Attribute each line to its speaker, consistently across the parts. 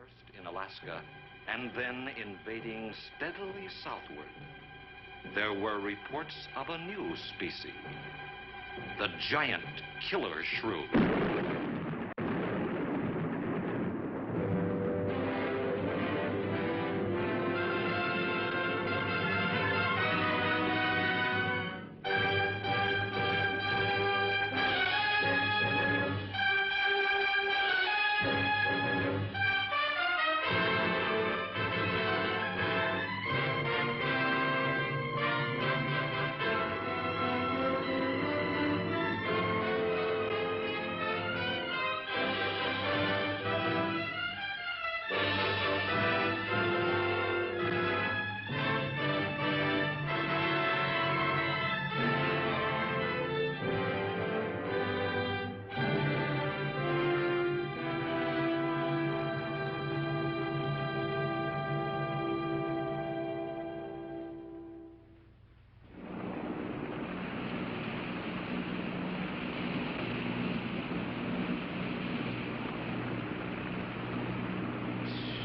Speaker 1: First in Alaska, and then invading steadily southward, there were reports of a new species, the giant killer shrew.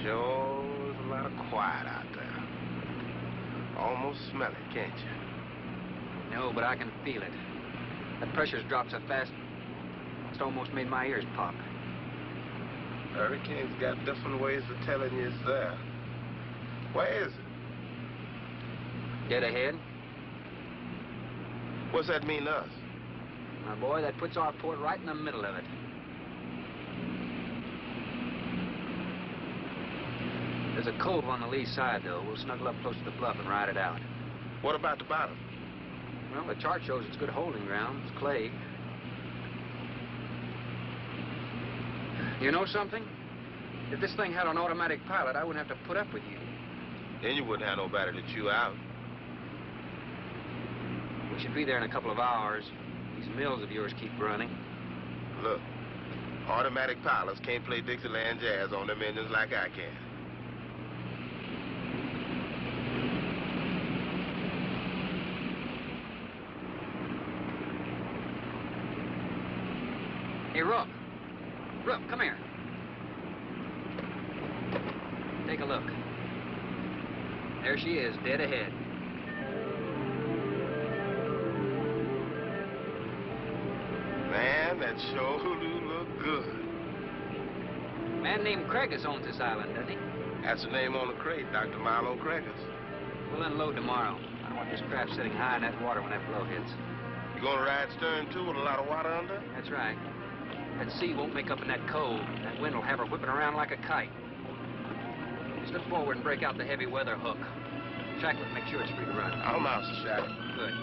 Speaker 2: Sure is a lot of quiet out there. Almost smell it, can't you?
Speaker 3: No, but I can feel it. That pressure's dropped so fast, it's almost made my ears pop.
Speaker 2: Hurricane's got different ways of telling you it's there. Where is it?
Speaker 3: Dead ahead.
Speaker 2: What's that mean to us?
Speaker 3: My boy, that puts our port right in the middle of it. There's a cove on the lee side, though. We'll snuggle up close to the bluff and ride it out.
Speaker 2: What about the bottom?
Speaker 3: Well, the chart shows it's good holding ground. It's clay. You know something? If this thing had an automatic pilot, I wouldn't have to put up with you.
Speaker 2: Then you wouldn't have nobody to chew out.
Speaker 3: We should be there in a couple of hours. These mills of yours keep running.
Speaker 2: Look, automatic pilots can't play Dixieland jazz on them engines like I can.
Speaker 3: Hey, Rook. Rook, come here. Take a look. There she is, dead ahead.
Speaker 2: Man, that sure do look good.
Speaker 3: A man named Craigis owns this island, doesn't he?
Speaker 2: That's the name on the crate, Dr. Marlowe Craigis.
Speaker 3: We'll unload tomorrow. I don't want this craft sitting high in that water when that blow hits.
Speaker 2: You gonna ride stern, too, with a lot of water under?
Speaker 3: That's right. That sea won't make up in that cove. That wind will have her whipping around like a kite. Slip forward and break out the heavy weather hook. Shackle it, make sure it's free to run.
Speaker 2: I'll mouse the shackle.
Speaker 3: Good.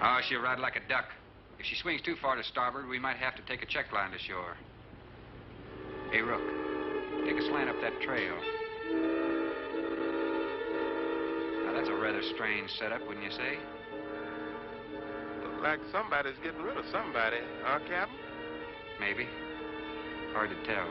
Speaker 3: Oh, she'll ride like a duck. If she swings too far to starboard, we might have to take a check line to shore. Hey, Rook, take a slant up that trail. Now, that's a rather strange setup, wouldn't you say?
Speaker 2: Look like somebody's getting rid of somebody, huh, Captain?
Speaker 3: Maybe. Hard to tell.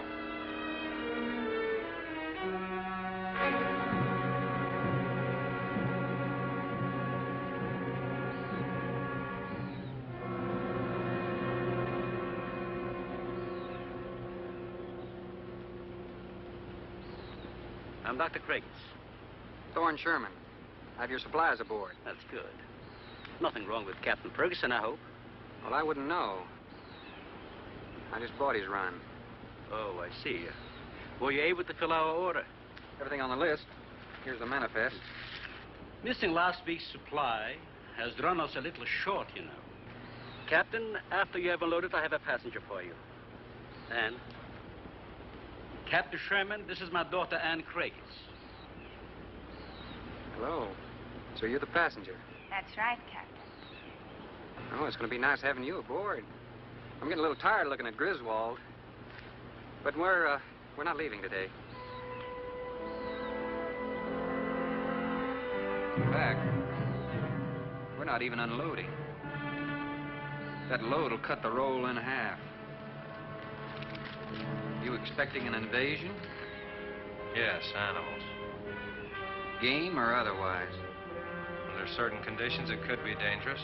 Speaker 4: I'm Dr. Craigis.
Speaker 3: Thorne Sherman. Have your supplies aboard.
Speaker 4: That's good. Nothing wrong with Captain Ferguson, I hope.
Speaker 3: Well, I wouldn't know. I just bought his run.
Speaker 4: Oh, I see. Were you able to fill our order?
Speaker 3: Everything on the list. Here's the manifest.
Speaker 4: Missing last week's supply has run us a little short, you know. Captain, after you have unloaded, I have a passenger for you. Anne. Captain Sherman, this is my daughter, Anne Craigis.
Speaker 3: Hello. So you're the passenger.
Speaker 5: That's right, Captain.
Speaker 3: Oh, it's going to be nice having you aboard. I'm getting a little tired looking at Griswold. But we're not leaving today. In fact, we're not even unloading. That load will cut the roll in half. You expecting an invasion?
Speaker 6: Yes, animals.
Speaker 3: Game or otherwise?
Speaker 6: Under certain conditions, it could be dangerous.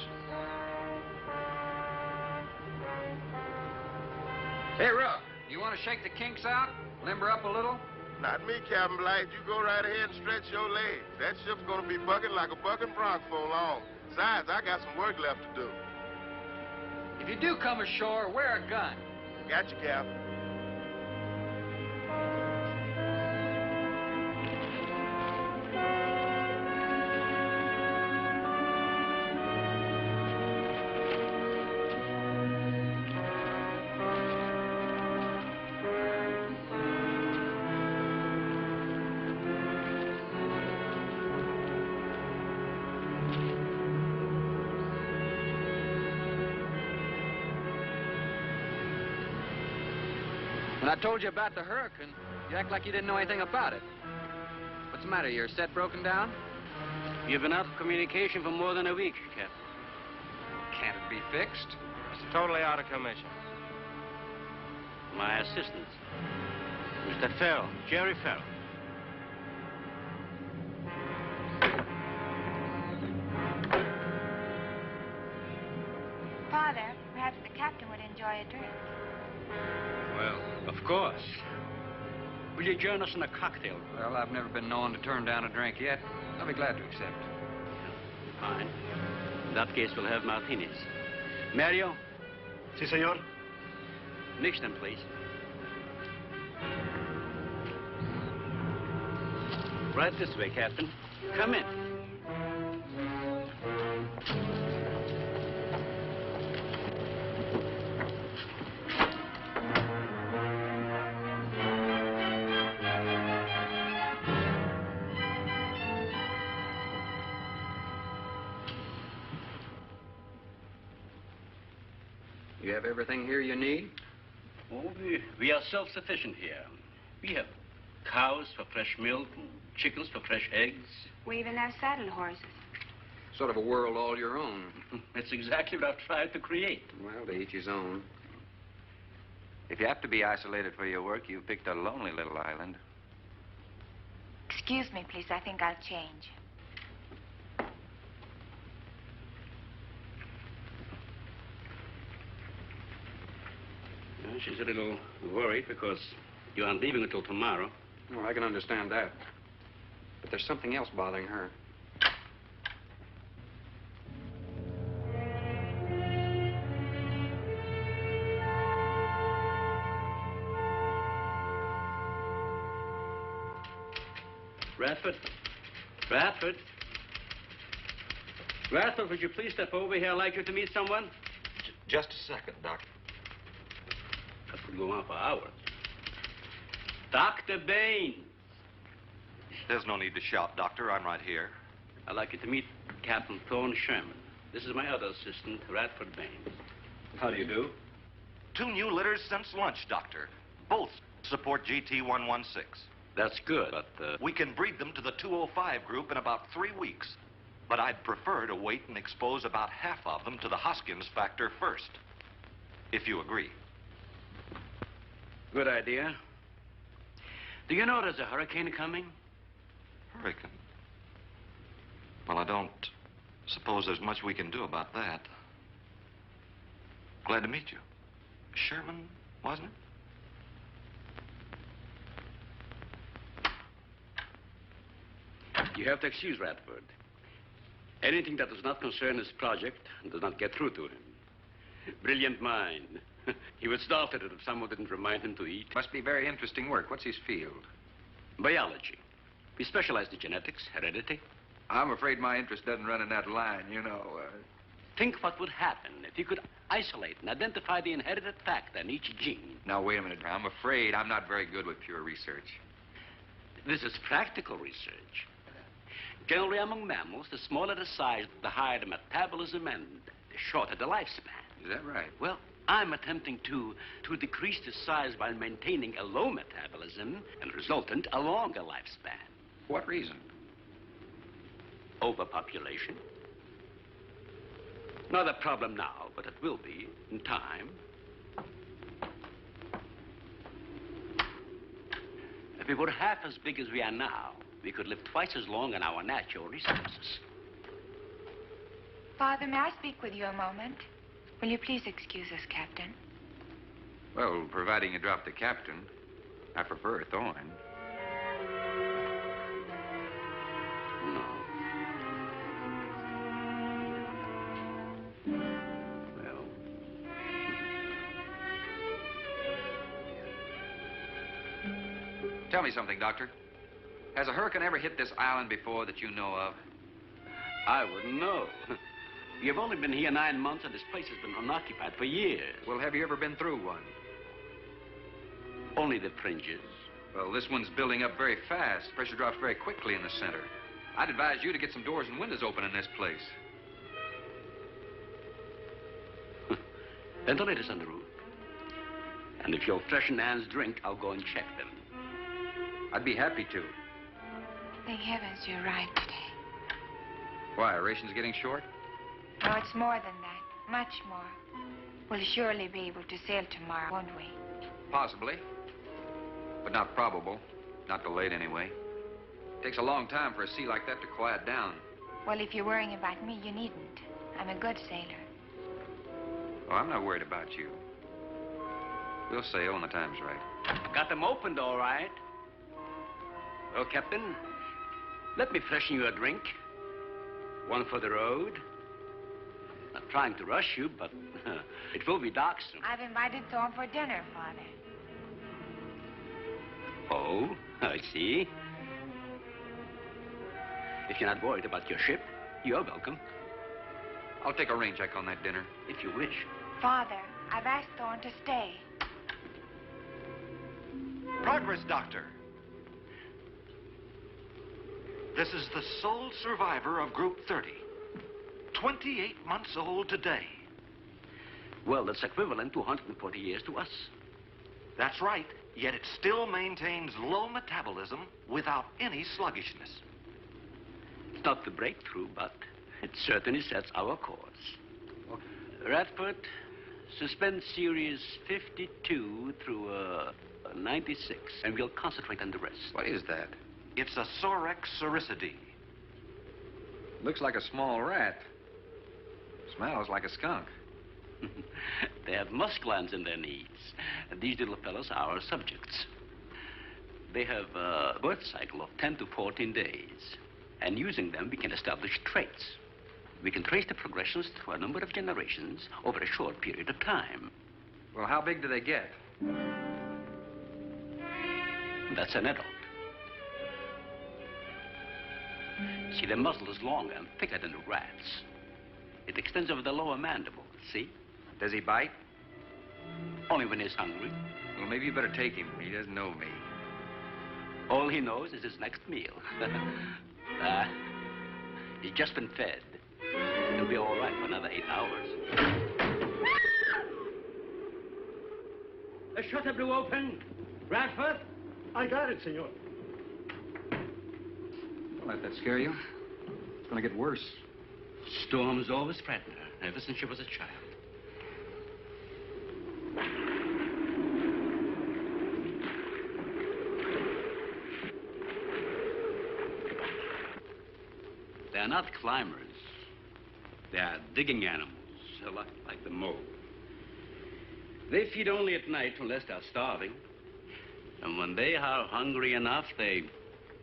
Speaker 3: Hey, Rook, you want to shake the kinks out? Limber up a little?
Speaker 2: Not me, Captain Blight. You go right ahead and stretch your legs. That ship's gonna be bucking like a bucking bronc for long. Besides, I got some work left to do.
Speaker 3: If you do come ashore, wear a gun.
Speaker 2: Got you, Captain.
Speaker 3: When I told you about the hurricane, you act like you didn't know anything about it. What's the matter? Your set broken down?
Speaker 4: You've been out of communication for more than a week, Captain.
Speaker 3: Can't it be fixed?
Speaker 6: It's totally out of commission.
Speaker 4: My assistant, Mr. Farrell, Jerry Farrell.
Speaker 5: Father, perhaps the captain would enjoy a drink.
Speaker 4: Well, of course. Will you join us in a cocktail?
Speaker 3: Well, I've never been known to turn down a drink yet. I'll be glad to accept.
Speaker 4: Fine. In that case, we'll have martinis. Mario?
Speaker 7: Si, senor.
Speaker 4: Mix them, please. Right this way, Captain. Come in.
Speaker 3: You have everything here you need?
Speaker 4: Oh, we are self-sufficient here. We have cows for fresh milk and chickens for fresh eggs.
Speaker 5: We even have saddle horses.
Speaker 3: Sort of a world all your own.
Speaker 4: That's exactly what I've tried to create.
Speaker 3: Well, to each his own.
Speaker 8: If you have to be isolated for your work, you picked a lonely little island.
Speaker 5: Excuse me, please. I think I'll change.
Speaker 4: She's a little worried because you aren't leaving until tomorrow.
Speaker 3: Well, I can understand that. But there's something else bothering her.
Speaker 4: Radford? Radford? Radford, would you please step over here? I'd like you to meet someone.
Speaker 1: Just a second, Doctor.
Speaker 4: That could go on for hours. Dr. Baines.
Speaker 1: There's no need to shout, Doctor. I'm right here.
Speaker 4: I'd like you to meet Captain Thorne Sherman. This is my other assistant, Radford Baines.
Speaker 1: How do you do? 2 new litters since lunch, Doctor. Both support GT116.
Speaker 4: That's good, but,
Speaker 1: We can breed them to the 205 group in about 3 weeks. But I'd prefer to wait and expose about half of them to the Hoskins factor first. If you agree.
Speaker 4: Good idea. Do you know there's a hurricane coming?
Speaker 1: Hurricane? Well, I don't suppose there's much we can do about that. Glad to meet you. Sherman, wasn't it?
Speaker 4: You have to excuse Radford. Anything that does not concern his project does not get through to him. Brilliant mind. He would start at it if someone didn't remind him to eat.
Speaker 3: Must be very interesting work. What's his field?
Speaker 4: Biology. We specialize in genetics, heredity.
Speaker 3: I'm afraid my interest doesn't run in that line, you know.
Speaker 4: Think what would happen if you could isolate and identify the inherited factor in each gene.
Speaker 3: Now, wait a minute. I'm afraid I'm not very good with pure research.
Speaker 4: This is practical research. Generally, among mammals, the smaller the size, the higher the metabolism and the shorter the lifespan.
Speaker 8: Is that right?
Speaker 4: Well, I'm attempting to decrease the size by maintaining a low metabolism and resultant a longer lifespan.
Speaker 8: For what reason?
Speaker 4: Overpopulation. Not a problem now, but it will be in time. If we were half as big as we are now, we could live twice as long on our natural resources.
Speaker 5: Father, may I speak with you a moment? Will you please excuse us, Captain?
Speaker 8: Well, providing you drop the captain, I prefer Thorne.
Speaker 4: No. Well.
Speaker 8: Tell me something, Doctor. Has a hurricane ever hit this island before that you know of?
Speaker 4: I wouldn't know. You've only been here 9 months, and this place has been unoccupied for years.
Speaker 8: Well, have you ever been through one?
Speaker 4: Only the fringes.
Speaker 8: Well, this one's building up very fast. Pressure drops very quickly in the center. I'd advise you to get some doors and windows open in this place.
Speaker 4: Ventilators on the roof. And if you'll freshen Anne's drink, I'll go and check them.
Speaker 8: I'd be happy to.
Speaker 5: Thank heavens you're right today.
Speaker 8: Why, are rations getting short?
Speaker 5: No, it's more than that. Much more. We'll surely be able to sail tomorrow, won't we?
Speaker 8: Possibly. But not probable. Not delayed, anyway. It takes a long time for a sea like that to quiet down.
Speaker 5: Well, if you're worrying about me, you needn't. I'm a good sailor.
Speaker 8: Oh, I'm not worried about you. We'll sail when the time's right.
Speaker 4: Got them opened, all right. Well, Captain, let me freshen you a drink. One for the road. Not trying to rush you, but it will be dark soon.
Speaker 5: I've invited Thorne for dinner, Father.
Speaker 4: Oh, I see. If you're not worried about your ship, you're welcome.
Speaker 8: I'll take a rain check on that dinner.
Speaker 4: If you wish.
Speaker 5: Father, I've asked Thorne to stay.
Speaker 1: Progress, Doctor. This is the sole survivor of Group 30. 28 months old today.
Speaker 4: Well, that's equivalent to 140 years to us.
Speaker 1: That's right, yet it still maintains low metabolism without any sluggishness.
Speaker 4: It's not the breakthrough, but it certainly sets our course. Radford, suspend series 52 through 96, and we'll concentrate on the rest.
Speaker 8: What is that?
Speaker 1: It's a Sorex cericidae.
Speaker 8: Looks like a small rat. Smells like a skunk.
Speaker 4: They have musk glands in their knees. And these little fellows are our subjects. They have a birth cycle of 10 to 14 days. And using them, we can establish traits. We can trace the progressions through a number of generations over a short period of time.
Speaker 8: Well, how big do they get?
Speaker 4: That's an adult. See, the muzzle is longer and thicker than the rat's. It extends over the lower mandible, see?
Speaker 8: Does he bite?
Speaker 4: Only when he's hungry.
Speaker 8: Well, maybe you better take him. He doesn't know me.
Speaker 4: All he knows is his next meal. He's just been fed. He'll be all right for another 8 hours.
Speaker 7: The shutter blew open. Radford? I got it, senor.
Speaker 8: Don't let that scare you. It's going to get worse.
Speaker 4: Storms always frighten her, ever since she was a child. They're not climbers. They are digging animals, a lot like the mole. They feed only at night unless they're starving. And when they are hungry enough,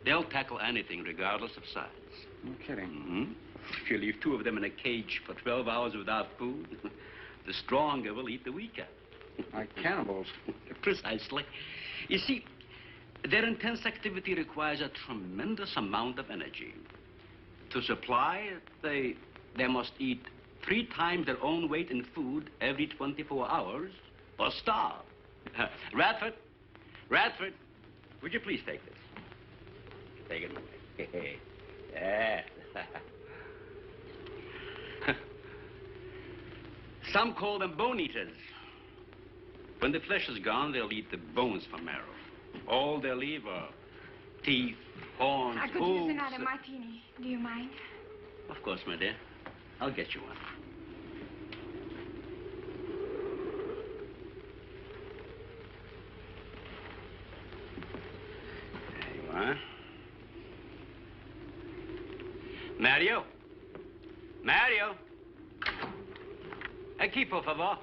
Speaker 4: they'll tackle anything regardless of size.
Speaker 8: No kidding.
Speaker 4: Mm-hmm. If you leave 2 of them in a cage for 12 hours without food, the stronger will eat the weaker.
Speaker 8: Like cannibals.
Speaker 4: Precisely. You see, their intense activity requires a tremendous amount of energy. To supply, they must eat 3 times their own weight in food every 24 hours or starve. Radford, would you please take this? Take it away. Yeah. Some call them bone eaters. When the flesh is gone, they'll eat the bones for marrow. All they'll leave are teeth, horns,
Speaker 5: I could use another martini. Do you mind?
Speaker 4: Of course, my dear. I'll get you one. There you are. Mario? Mario? Aquí, por favor.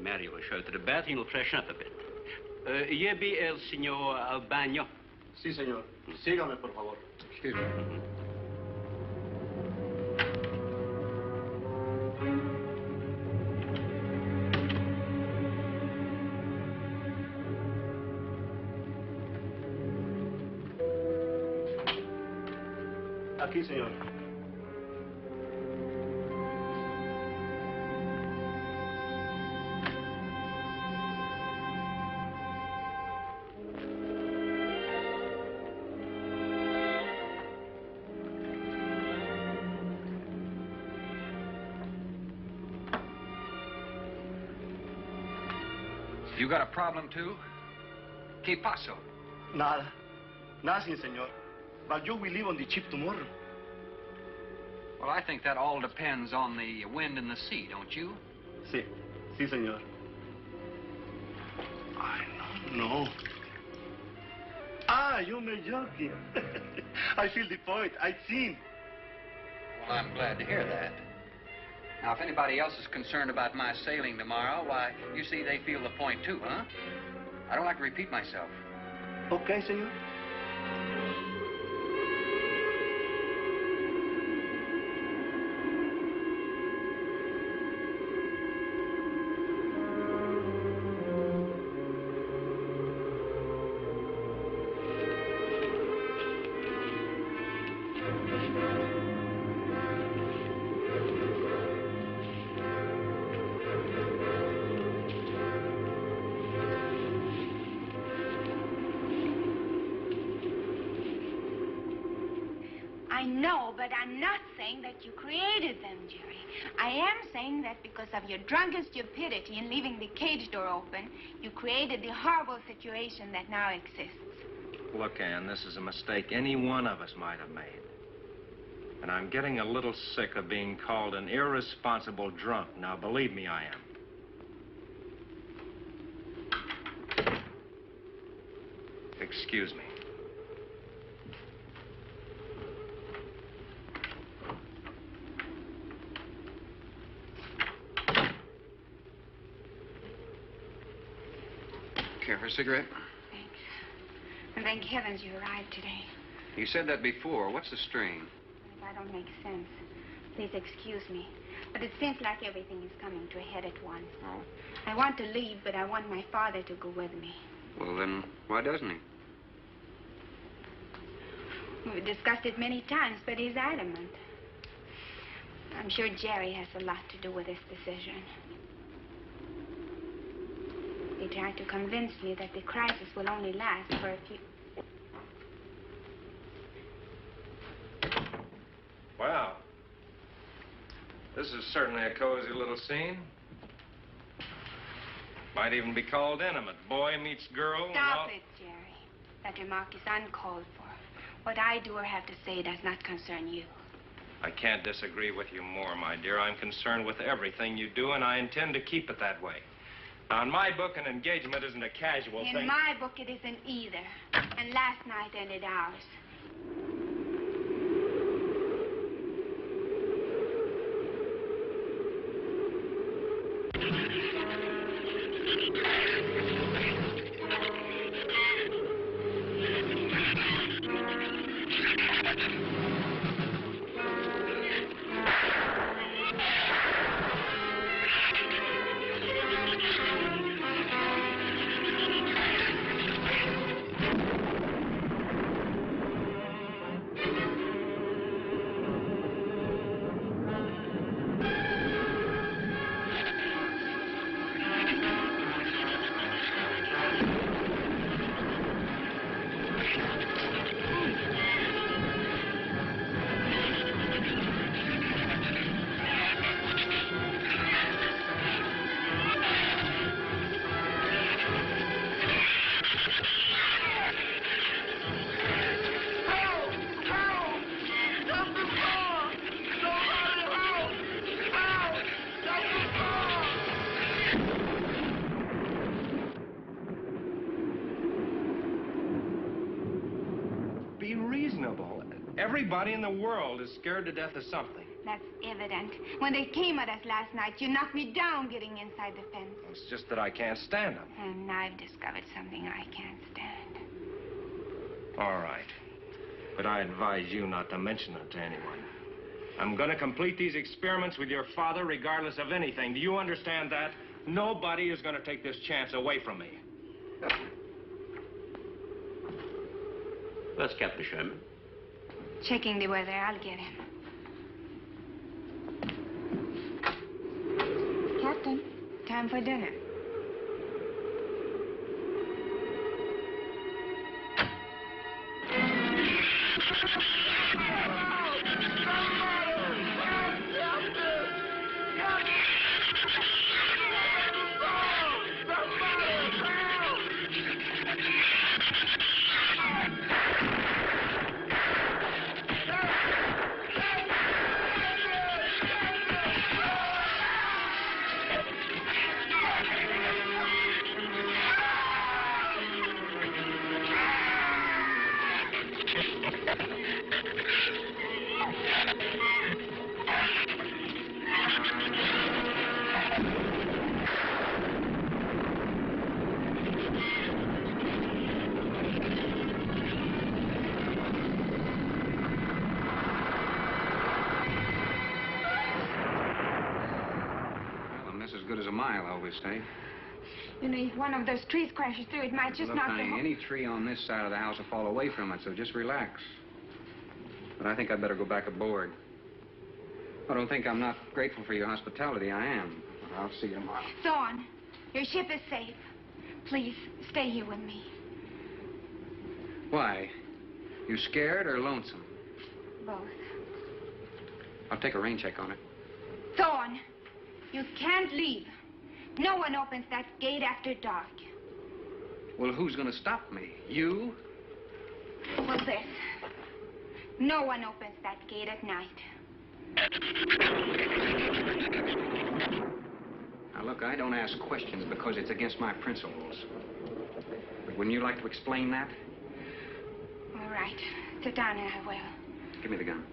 Speaker 4: Mario will show you to the bath and you'll freshen up a bit. Here be el señor al baño.
Speaker 7: Sí, señor. Sígame, por favor.
Speaker 4: Excuse me.
Speaker 7: Aquí, señor.
Speaker 8: You got a problem, too? ¿Qué pasó?
Speaker 7: Nada. Nothing, señor. But you will leave on the ship tomorrow.
Speaker 8: Well, I think that all depends on the wind and the sea, don't you?
Speaker 7: Sí. Sí, señor. I don't know. Ah, you're joking. I feel the point. I've seen.
Speaker 8: Well, I'm glad to hear that. Now, if anybody else is concerned about my sailing tomorrow, why, you see, they feel the point, too, huh? I don't like to repeat myself.
Speaker 7: Okay, señor.
Speaker 5: I know, but I'm not saying that you created them, Jerry. I am saying that because of your drunken stupidity in leaving the cage door open, you created the horrible situation that now exists.
Speaker 6: Look, Ann, this is a mistake any one of us might have made. And I'm getting a little sick of being called an irresponsible drunk. Now, believe me, I am. Excuse me.
Speaker 8: Care for a cigarette?
Speaker 5: Thanks. And thank heavens you arrived today.
Speaker 8: You said that before. What's the strain?
Speaker 5: If I don't make sense, please excuse me. But it seems like everything is coming to a head at once.
Speaker 8: Oh?
Speaker 5: I want to leave, but I want my father to go with me.
Speaker 8: Well, then, why doesn't he?
Speaker 5: We've discussed it many times, but he's adamant. I'm sure Jerry has a lot to do with this decision. He tried to convince me that the crisis will only last for a few...
Speaker 6: Wow. This is certainly a cozy little scene. Might even be called intimate. Boy meets girl.
Speaker 5: Stop it, Jerry. That remark is uncalled for. What I do or have to say does not concern you.
Speaker 6: I can't disagree with you more, my dear. I'm concerned with everything you do, and I intend to keep it that way. Now, in my book, an engagement isn't a casual thing.
Speaker 5: In my book, it isn't either. And last night ended ours.
Speaker 6: Everybody in the world is scared to death of something.
Speaker 5: That's evident. When they came at us last night, you knocked me down getting inside the fence.
Speaker 6: It's just that I can't stand them.
Speaker 5: And I've discovered something I can't stand.
Speaker 6: All right. But I advise you not to mention it to anyone. I'm going to complete these experiments with your father regardless of anything. Do you understand that? Nobody is going to take this chance away from me.
Speaker 4: Where's Captain Sherman?
Speaker 5: Checking the weather. I'll get him. Captain, time for dinner.
Speaker 8: Say.
Speaker 5: You know, if one of those trees crashes through, it might just
Speaker 8: Look,
Speaker 5: knock the
Speaker 8: honey,
Speaker 5: whole...
Speaker 8: any tree on this side of the house will fall away from it, so just relax. But I think I'd better go back aboard. I don't think I'm not grateful for your hospitality. I am. I'll see you tomorrow.
Speaker 5: Thorne, your ship is safe. Please, stay here with me.
Speaker 8: Why? You scared or lonesome?
Speaker 5: Both.
Speaker 8: I'll take a rain check on it.
Speaker 5: Thorne, you can't leave. No one opens that gate after dark.
Speaker 8: Well, who's going to stop me? You?
Speaker 5: Well, this. No one opens that gate at night.
Speaker 8: Now, look, I don't ask questions because it's against my principles. But wouldn't you like to explain that?
Speaker 5: All right. Sit down and I will.
Speaker 8: Give me the gun.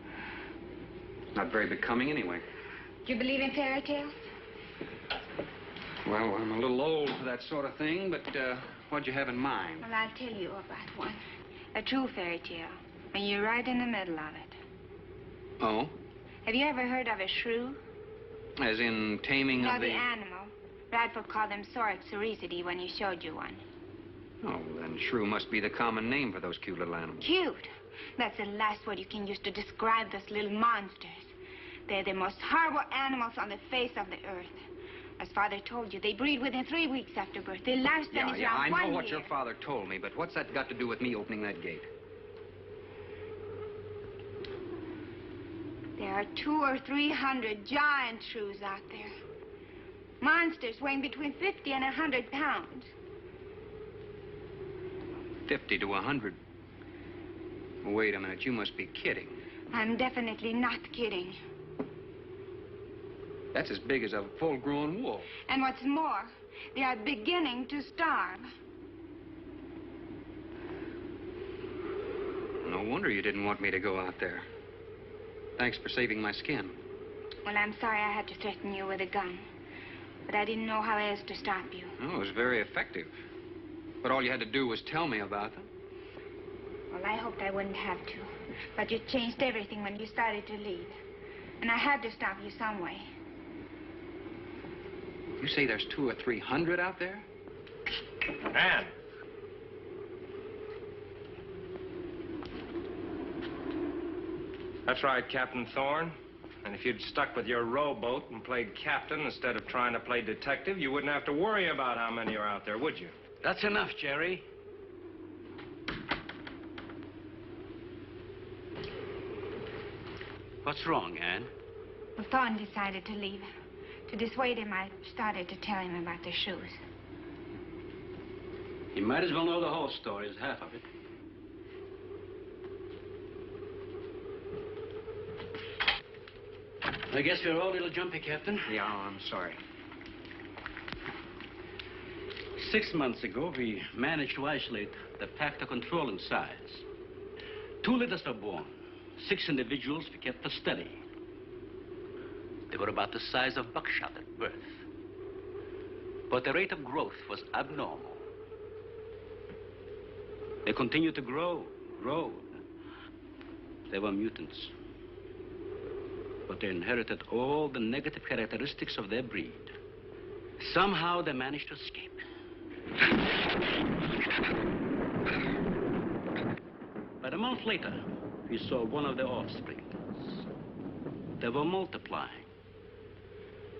Speaker 8: It's not very becoming anyway.
Speaker 5: Do you believe in fairy tales?
Speaker 8: Well, I'm a little old for that sort of thing, but what'd you have in mind?
Speaker 5: Well, I'll tell you about one. A true fairy tale. And you're right in the middle of it.
Speaker 8: Oh?
Speaker 5: Have you ever heard of a shrew?
Speaker 8: As in taming
Speaker 5: No,
Speaker 8: of
Speaker 5: the animal. Radford called them Sorix cericity when he showed you one.
Speaker 8: Oh, then shrew must be the common name for those cute little animals.
Speaker 5: Cute. That's the last word you can use to describe those little monsters. They're the most horrible animals on the face of the earth. As Father told you, they breed within 3 weeks after birth. Their lifespan is around 1 year.
Speaker 8: I know what your father told me, but what's that got to do with me opening that gate?
Speaker 5: There are 200 or 300 giant shrews out there. Monsters weighing between 50 and 100 pounds.
Speaker 8: 50 to 100. Wait a minute, you must be kidding.
Speaker 5: I'm definitely not kidding.
Speaker 8: That's as big as a full-grown wolf.
Speaker 5: And what's more, they are beginning to starve.
Speaker 8: No wonder you didn't want me to go out there. Thanks for saving my skin.
Speaker 5: Well, I'm sorry I had to threaten you with a gun. But I didn't know how else to stop you.
Speaker 8: Oh, it was very effective. But all you had to do was tell me about them.
Speaker 5: Well, I hoped I wouldn't have to. But you changed everything when you started to leave. And I had to stop you some way.
Speaker 8: You say there's 200 or 300 out there?
Speaker 6: Ann! That's right, Captain Thorne. And if you'd stuck with your rowboat and played captain instead of trying to play detective, you wouldn't have to worry about how many are out there, would you?
Speaker 4: That's enough, Jerry. What's wrong, Ann?
Speaker 5: Well, Thorne decided to leave. To dissuade him, I started to tell him about the shoes.
Speaker 4: You might as well know the whole story as half of it. I guess we're all a little jumpy, Captain.
Speaker 8: Yeah, I'm sorry.
Speaker 4: 6 months ago, we managed to isolate the pack to control in size. 2 litters are born. 6 individuals we kept for study. They were about the size of buckshot at birth. But the rate of growth was abnormal. They continued to grow. They were mutants. But they inherited all the negative characteristics of their breed. Somehow they managed to escape. But a month later, we saw one of their offspring. They were multiplying.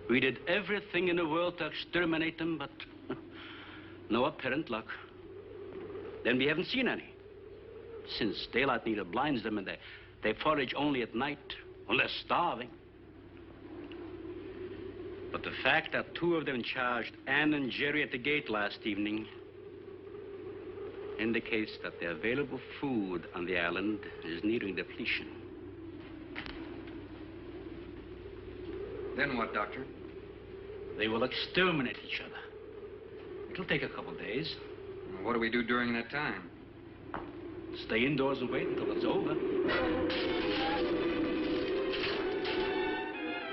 Speaker 4: We did everything in the world to exterminate them, but no apparent luck. Then we haven't seen any. Since daylight neither blinds them and they forage only at night, unless starving. But the fact that 2 of them charged Anne and Jerry at the gate last evening indicates that the available food on the island is nearing depletion.
Speaker 8: Then what, Doctor?
Speaker 4: They will exterminate each other. It'll take a couple days.
Speaker 8: What do we do during that time?
Speaker 4: Stay indoors and wait until it's over.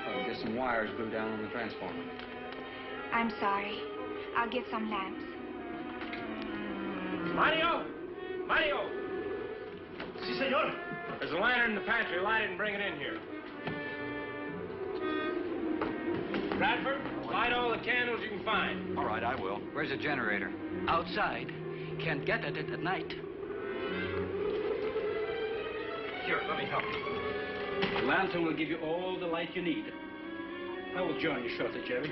Speaker 8: I'll get some wires glued down on the transformer.
Speaker 5: I'm sorry. I'll get some lamps.
Speaker 6: Mario! Mario!
Speaker 7: Sí, señor.
Speaker 6: There's a lantern in the pantry. Light it and bring it in here. Bradford, light all the candles you can find.
Speaker 3: All right, I will.
Speaker 8: Where's the generator?
Speaker 4: Outside. Can't get at it at night.
Speaker 6: Here, let me help you.
Speaker 4: The lantern will give you all the light you need. I will join you shortly, Jerry.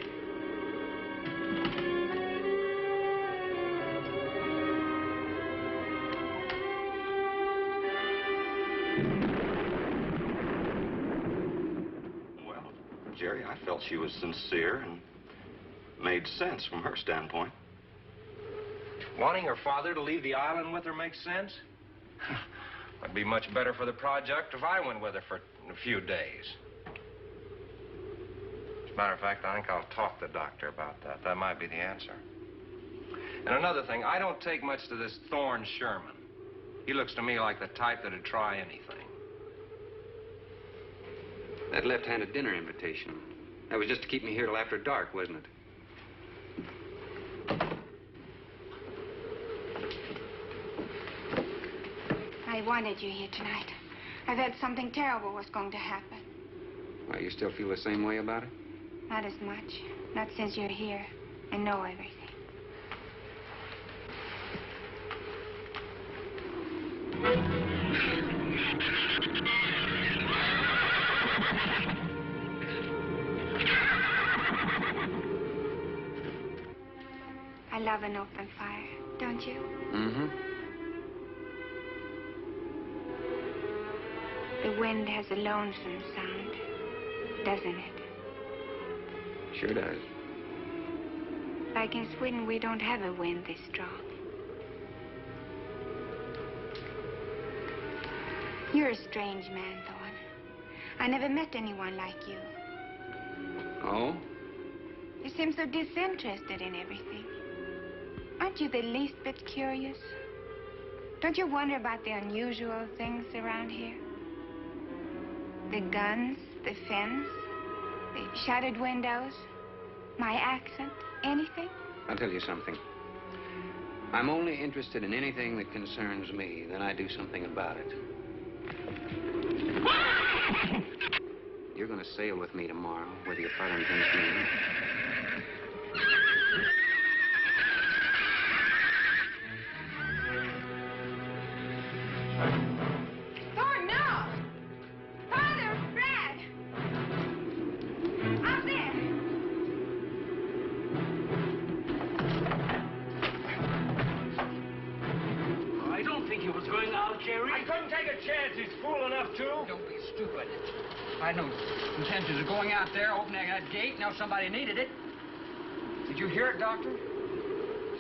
Speaker 1: Well, Jerry, I felt she was sincere and made sense from her standpoint.
Speaker 6: Wanting her father to leave the island with her makes sense? It'd be much better for the project if I went with her for a few days. As a matter of fact, I think I'll talk to the doctor about that. That might be the answer. And another thing, I don't take much to this Thorne Sherman. He looks to me like the type that'd try anything.
Speaker 8: That left-handed dinner invitation. That was just to keep me here till after dark, wasn't it?
Speaker 5: I wanted you here tonight. I felt something terrible was going to happen.
Speaker 8: Why, you still feel the same way about it?
Speaker 5: Not as much. Not since you're here and know everything. I love an open fire, don't you?
Speaker 8: Mm-hmm.
Speaker 5: The wind has a lonesome sound, doesn't it?
Speaker 8: Sure does.
Speaker 5: Like in Sweden, we don't have a wind this strong. You're a strange man, Thorne. I never met anyone like you.
Speaker 8: Oh?
Speaker 5: You seem so disinterested in everything. Aren't you the least bit curious? Don't you wonder about the unusual things around here? The guns, the fence, the shattered windows, my accent, anything?
Speaker 8: I'll tell you something. I'm only interested in anything that concerns me, then I do something about it. You're going to sail with me tomorrow, whether you fight against me.
Speaker 5: Thorne, no! Father, Brad! Out there!
Speaker 4: I don't think he was going out, Jerry.
Speaker 6: I couldn't take a chance. He's fool enough to.
Speaker 8: Don't be stupid. I had no intentions of going out there, opening that gate. Now somebody needed it. Did you hear it, Doctor?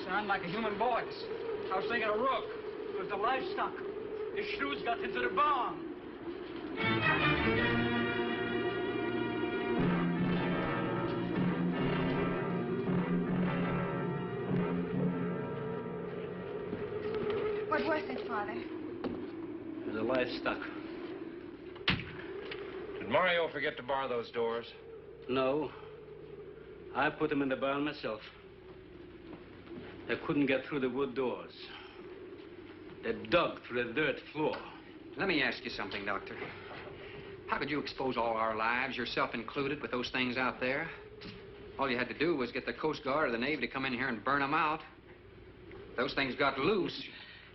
Speaker 8: Sounded like a human voice. I was thinking a rook.
Speaker 4: It was the livestock. The shrews got into the barn.
Speaker 5: What was it, Father?
Speaker 4: It was the livestock.
Speaker 6: Mario forget to bar those doors?
Speaker 4: No. I put them in the barn myself. They couldn't get through the wood doors. They dug through the dirt floor.
Speaker 8: Let me ask you something, Doctor. How could you expose all our lives, yourself included, with those things out there? All you had to do was get the Coast Guard or the Navy to come in here and burn them out. Those things got loose.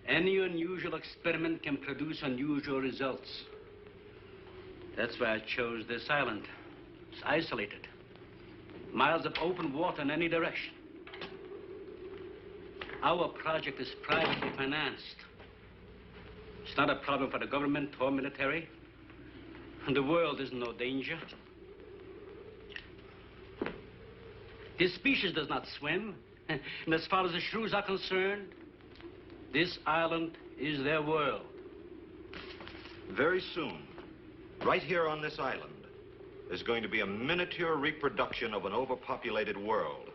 Speaker 4: Any unusual experiment can produce unusual results. That's why I chose this island. It's isolated. Miles of open water in any direction. Our project is privately financed. It's not a problem for the government or military. And the world is in no danger. This species does not swim. And as far as the shrews are concerned, this island is their world.
Speaker 1: Very soon, right here on this island, there's going to be a miniature reproduction of an overpopulated world.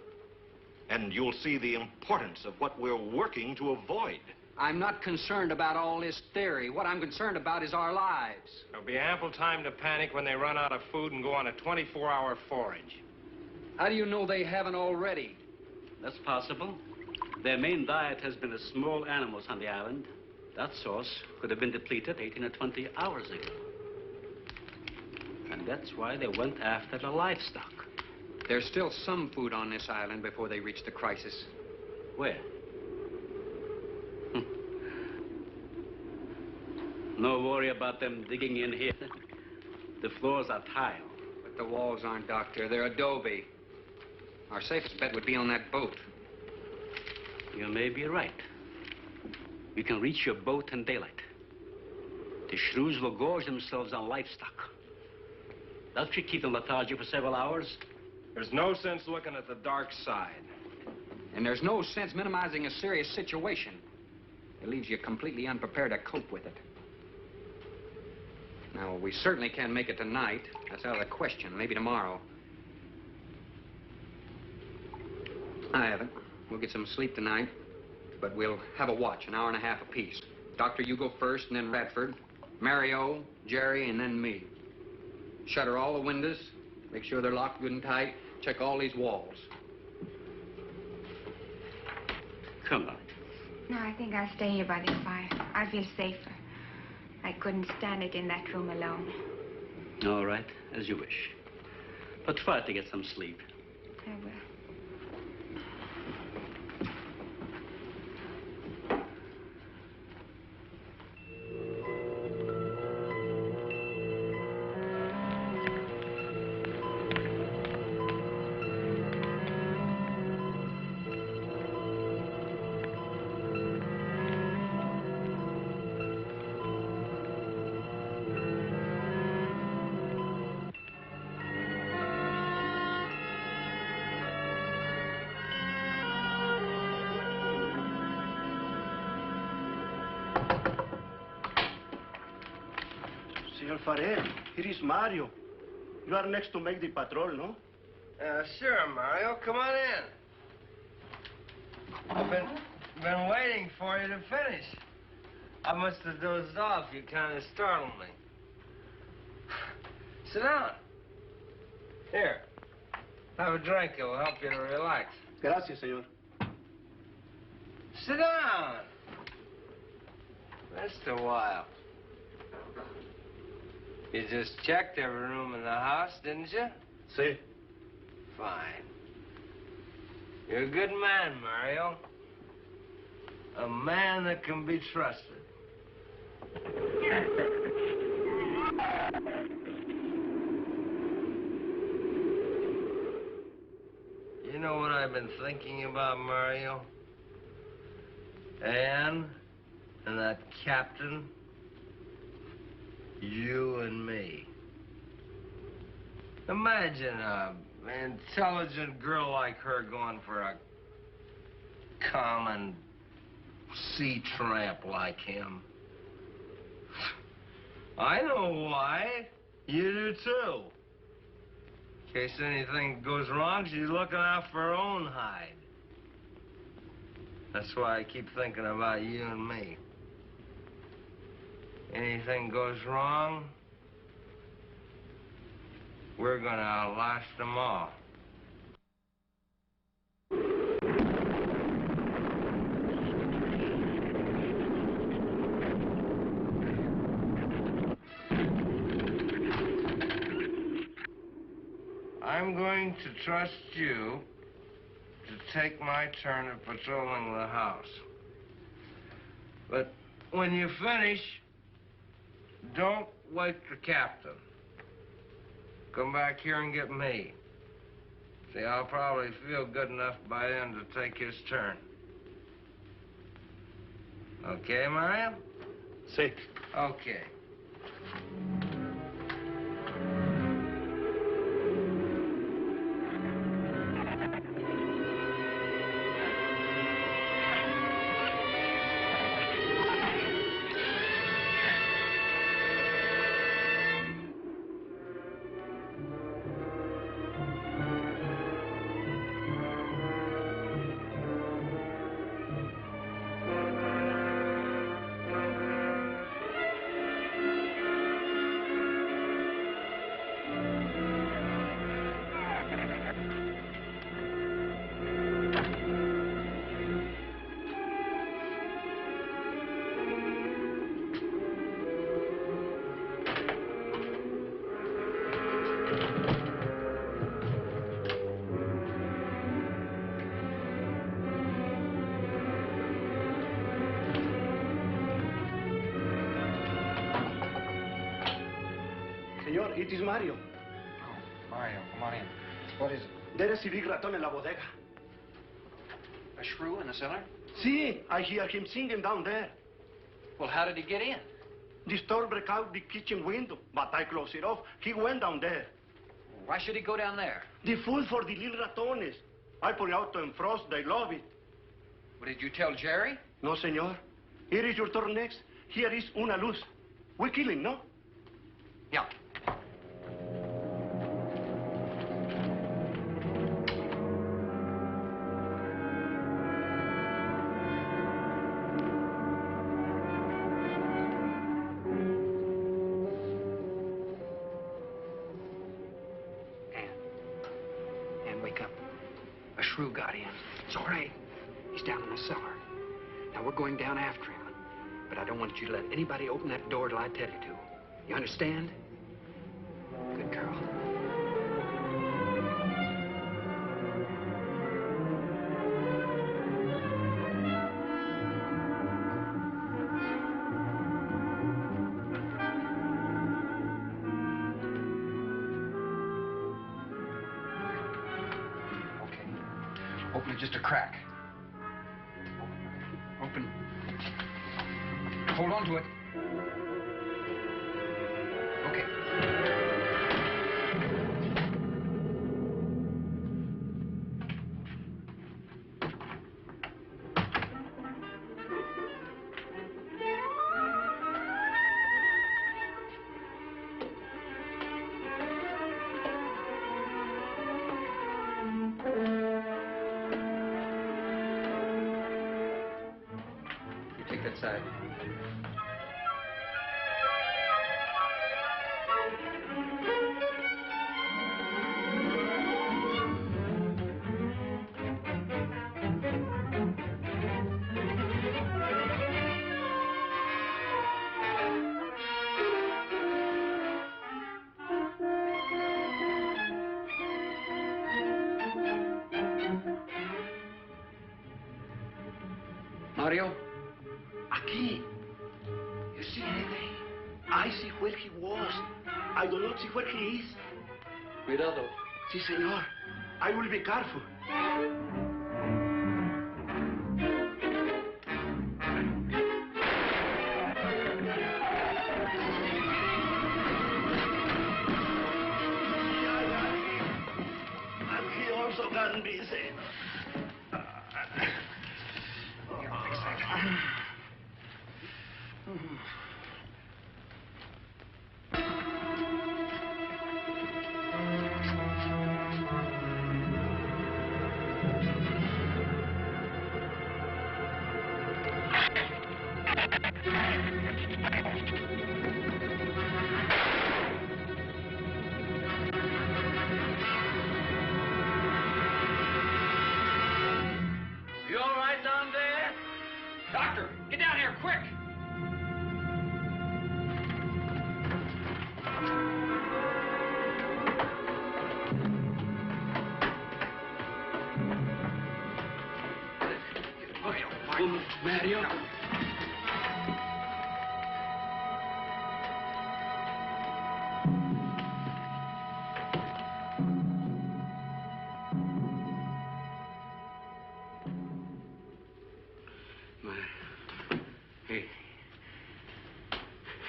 Speaker 1: And you'll see the importance of what we're working to avoid.
Speaker 8: I'm not concerned about all this theory. What I'm concerned about is our lives.
Speaker 6: There'll be ample time to panic when they run out of food and go on a 24-hour forage.
Speaker 8: How do you know they haven't already?
Speaker 4: That's possible. Their main diet has been the small animals on the island. That source could have been depleted 18 or 20 hours ago. And that's why they went after the livestock.
Speaker 8: There's still some food on this island before they reach the crisis.
Speaker 4: Where? No worry about them digging in here. The floors are tile.
Speaker 8: But the walls aren't, Doctor. They're adobe. Our safest bet would be on that boat.
Speaker 4: You may be right. You can reach your boat in daylight. The shrews will gorge themselves on livestock. That should keep them lethargic for several hours.
Speaker 6: There's no sense looking at the dark side.
Speaker 8: And there's no sense minimizing a serious situation. It leaves you completely unprepared to cope with it. Now, we certainly can't make it tonight. That's out of the question. Maybe tomorrow. I haven't. We'll get some sleep tonight, but we'll have a watch, an hour and a half apiece. Doctor, you go first, and then Radford, Mario, Jerry, and then me. Shutter all the windows, make sure they're locked good and tight, check all these walls.
Speaker 4: Come on.
Speaker 5: No, I think I'll stay here by the fire. I feel safer. I couldn't stand it in that room alone.
Speaker 4: All right, as you wish. But try to get some sleep.
Speaker 5: I will.
Speaker 7: Senor Farrell, here is Mario. You are next to make the patrol, no?
Speaker 9: Sure, Mario. Come on in. I've been waiting for you to finish. I must have dozed off. You kind of startled me. Sit down. Here. Have a drink. It'll help you to relax.
Speaker 7: Gracias, señor.
Speaker 9: Sit down. Mr. Wild. You just checked every room in the house, didn't you?
Speaker 7: Sí.
Speaker 9: Fine. You're a good man, Mario. A man that can be trusted. You know what I've been thinking about, Mario? Anne and that captain. You and me. Imagine an intelligent girl like her going for a common sea tramp like him. I know why. You do too. In case anything goes wrong, she's looking out for her own hide. That's why I keep thinking about you and me. Anything goes wrong, we're gonna outlast them all. I'm going to trust you to take my turn at patrolling the house. But when you finish, don't wake the captain. Come back here and get me. See, I'll probably feel good enough by then to take his turn. Okay, Mario?
Speaker 7: Sí.
Speaker 9: Okay.
Speaker 7: Señor, it is Mario.
Speaker 8: Oh, Mario, come on in. What is it?
Speaker 7: There is a big raton en la bodega.
Speaker 8: A shrew in the cellar?
Speaker 7: See, I hear him singing down there.
Speaker 8: Well, how did he get in?
Speaker 7: The store broke out the kitchen window, but I closed it off. He went down there.
Speaker 8: Why should he go down there?
Speaker 7: The food for the little ratones. I put it out to frost. They love it.
Speaker 8: Well, did you tell Jerry?
Speaker 7: No, senor. Here is your turn next. Here is una luz. We kill him, no?
Speaker 8: Yeah. Wake up. A shrew got in. It's all right. He's down in the cellar. Now, we're going down after him. But I don't want you to let anybody open that door till I tell you to. You understand? Good girl. Open it just a crack. Open. Hold on to it. Okay. That side. Mario?
Speaker 7: Aquí. You see anything? I see where he was. I do not see where he is.
Speaker 8: Cuidado.
Speaker 7: Si, senor. I will be careful. And he also can be saved.
Speaker 4: Mario.
Speaker 3: No.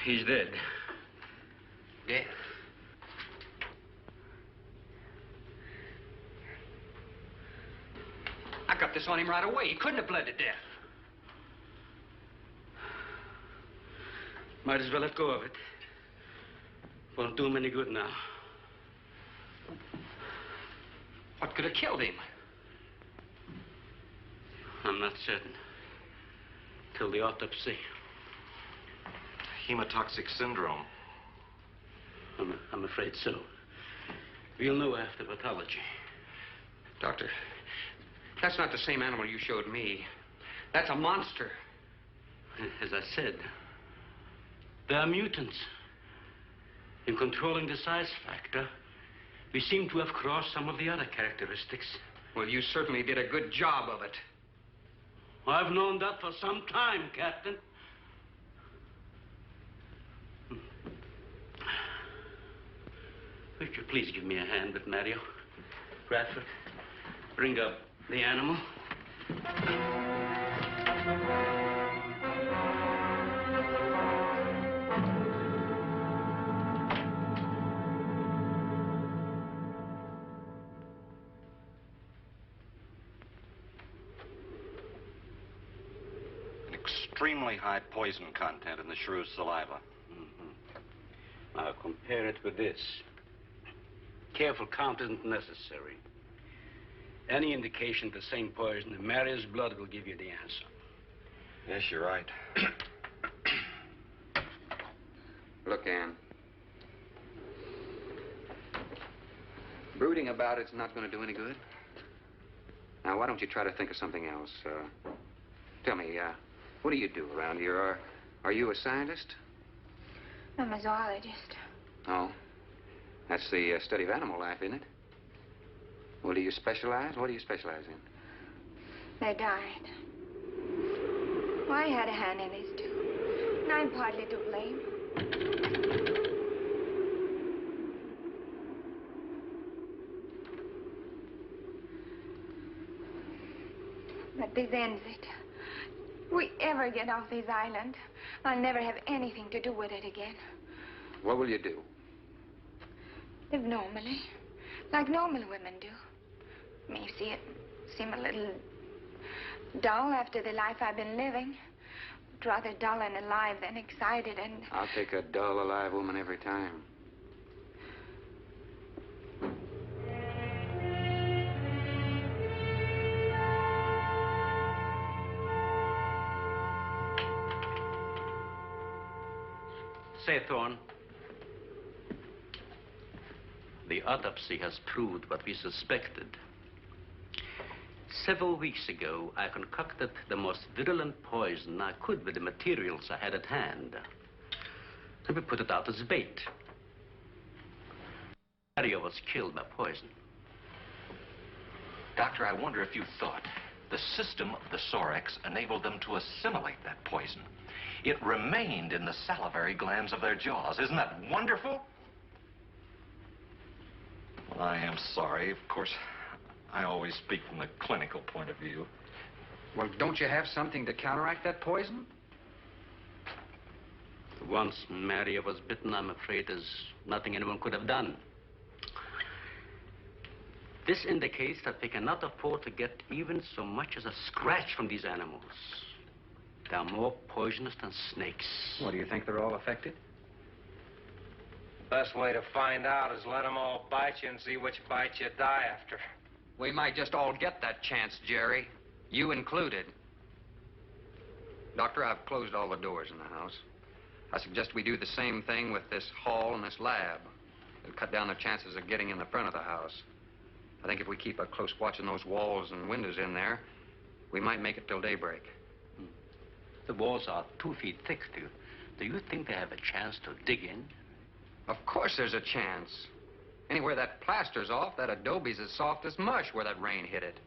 Speaker 4: He's dead.
Speaker 3: Dead? I got this on him right away. He couldn't have bled to death.
Speaker 4: Might as well let go of it. Won't do him any good now.
Speaker 3: What could have killed him?
Speaker 4: I'm not certain. Till the autopsy.
Speaker 1: Hemotoxic syndrome.
Speaker 4: I'm afraid so. We'll know after pathology.
Speaker 3: Doctor, that's not the same animal you showed me. That's a monster.
Speaker 4: As I said, they are mutants. In controlling the size factor, we seem to have crossed some of the other characteristics.
Speaker 3: Well, you certainly did a good job of it.
Speaker 4: I've known that for some time, Captain. Would you please give me a hand with Mario? Bradford, bring up the animal.
Speaker 1: Extremely high poison content in the shrew's saliva.
Speaker 4: Now compare it with this. Careful count isn't necessary. Any indication of the same poison in Mario's blood will give you the answer.
Speaker 1: Yes, you're right.
Speaker 3: Look, Ann. Brooding about it's not going to do any good. Now, why don't you try to think of something else? Tell me, what do you do around here? Are you a scientist?
Speaker 5: I'm a zoologist.
Speaker 3: Oh. That's the study of animal life, isn't it? Well, do you specialize? What do you specialize in?
Speaker 5: They died. Well, I had a hand in this, too. And I'm partly to blame. But this ends it. If we ever get off this island, I'll never have anything to do with it again.
Speaker 3: What will you do?
Speaker 5: Live normally, like normal women do. May see it seem a little dull after the life I've been living. But rather dull and alive than excited and...
Speaker 3: I'll take a dull, alive woman every time.
Speaker 4: Say, Thorne, the autopsy has proved what we suspected. Several weeks ago, I concocted the most virulent poison I could with the materials I had at hand. And we put it out as bait. Mario was killed by poison.
Speaker 1: Doctor, I wonder if you thought the system of the Sorex enabled them to assimilate that poison. It remained in the salivary glands of their jaws. Isn't that wonderful? Well, I am sorry. Of course, I always speak from the clinical point of view.
Speaker 3: Well, don't you have something to counteract that poison?
Speaker 4: Once Mario was bitten, I'm afraid there's nothing anyone could have done. This indicates that we cannot afford to get even so much as a scratch from these animals. They are more poisonous than snakes.
Speaker 3: What, do you think they're all affected?
Speaker 9: Best way to find out is let them all bite you and see which bite you die after.
Speaker 3: We might just all get that chance, Jerry. You included. Doctor, I've closed all the doors in the house. I suggest we do the same thing with this hall and this lab. It'll cut down the chances of getting in the front of the house. I think if we keep a close watch on those walls and windows in there, we might make it till daybreak.
Speaker 4: The walls are 2 feet thick. Do you think they have a chance to dig in?
Speaker 3: Of course there's a chance. Anywhere that plaster's off, that adobe's as soft as mush where that rain hit it.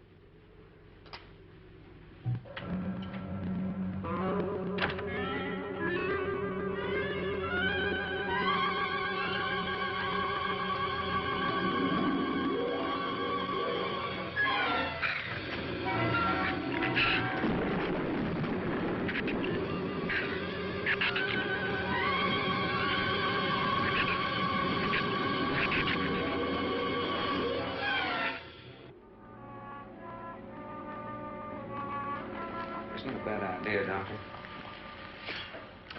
Speaker 3: isn't a bad idea, Doctor.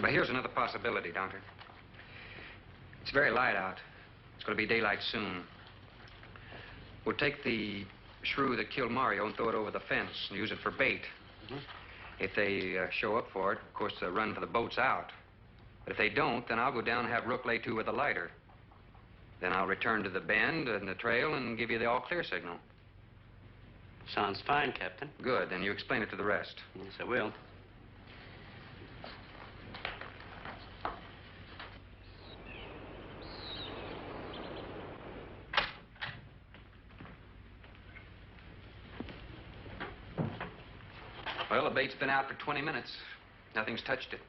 Speaker 3: But here's another possibility, Doctor. It's very light out. It's going to be daylight soon. We'll take the shrew that killed Mario and throw it over the fence and use it for bait. If they show up for it, of course, they'll run for the boats out. But if they don't, then I'll go down and have Rook lay to with a lighter. Then I'll return to the bend and the trail and give you the all-clear signal.
Speaker 4: Sounds fine, Captain.
Speaker 3: Good. Then you explain it to the rest.
Speaker 4: Yes, I will.
Speaker 3: Well, the bait's been out for 20 minutes. Nothing's touched it.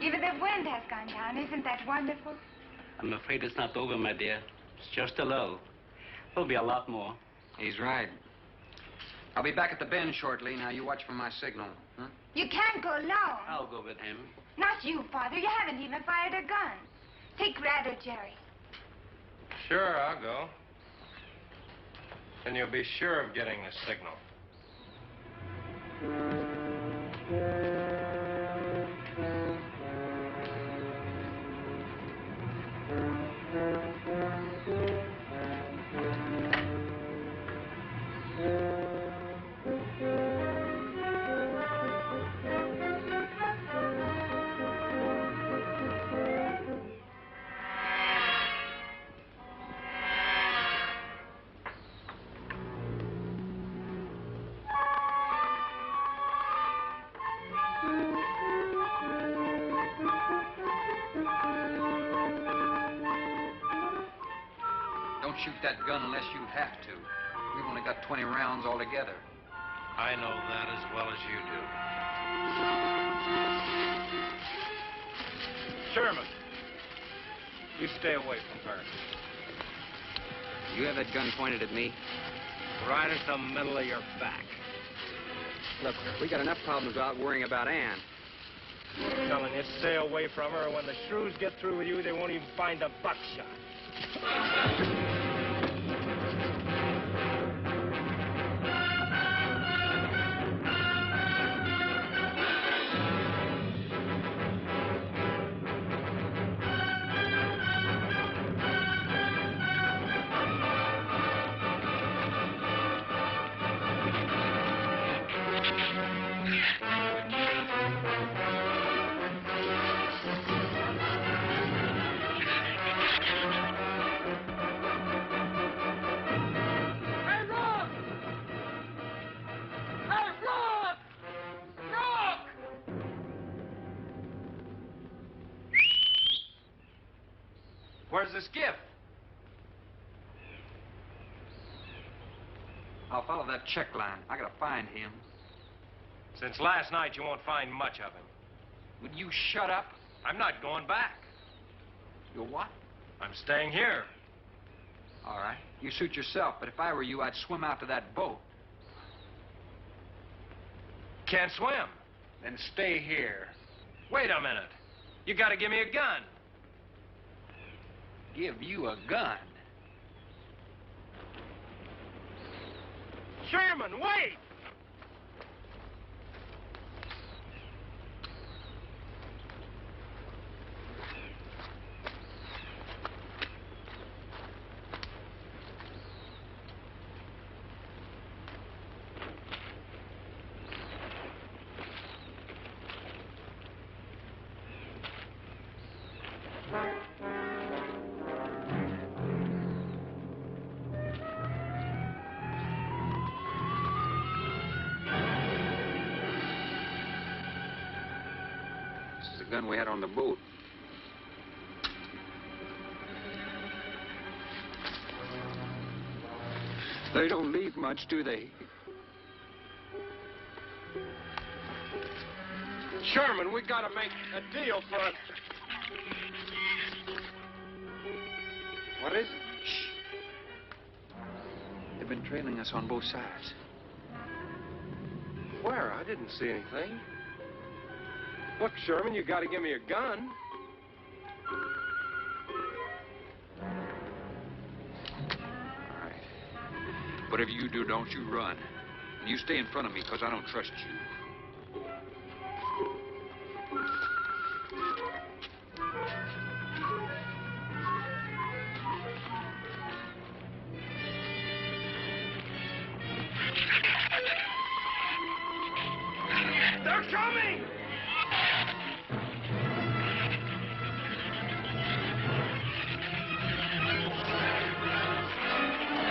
Speaker 5: Even the wind has gone down. Isn't that wonderful?
Speaker 4: I'm afraid it's not over, my dear. It's just a lull. There'll be a lot more.
Speaker 3: He's right. I'll be back at the bend shortly. Now, you watch for my signal. Huh?
Speaker 5: You can't go alone.
Speaker 4: I'll go with him.
Speaker 5: Not you, Father. You haven't even fired a gun. Take Red or Jerry.
Speaker 6: Sure, I'll go. Then you'll be sure of getting the signal.
Speaker 3: Don't shoot that gun unless you have to. We've only got 20 rounds altogether.
Speaker 6: I know that as well as you do. Sherman, you stay away from her.
Speaker 3: You have that gun pointed at me?
Speaker 6: Right at the middle of your back.
Speaker 3: Look, we got enough problems without worrying about Ann.
Speaker 6: I'm telling you, stay away from her, or when the shrews get through with you, they won't even find the buckshot.
Speaker 3: Where's the skiff? I'll follow that check line. I gotta find him.
Speaker 6: Since last night, you won't find much of him.
Speaker 3: Would you shut up?
Speaker 6: I'm not going back.
Speaker 3: You're what?
Speaker 6: I'm staying here.
Speaker 3: All right. You suit yourself, but if I were you, I'd swim out to that boat.
Speaker 6: Can't swim.
Speaker 3: Then stay here.
Speaker 6: Wait a minute. You gotta give me a gun.
Speaker 3: Give you a gun?
Speaker 6: Sherman, wait!
Speaker 3: This is the gun we had on the boat.
Speaker 8: They don't leave much, do they?
Speaker 6: Sherman, we gotta make a deal for a...
Speaker 8: What is it? Shh. They've been trailing us on both sides.
Speaker 6: Where? I didn't see anything. Look, Sherman, you gotta give me a gun.
Speaker 8: All right. Whatever you do, don't you run. And you stay in front of me, because I don't trust you.
Speaker 6: They're coming!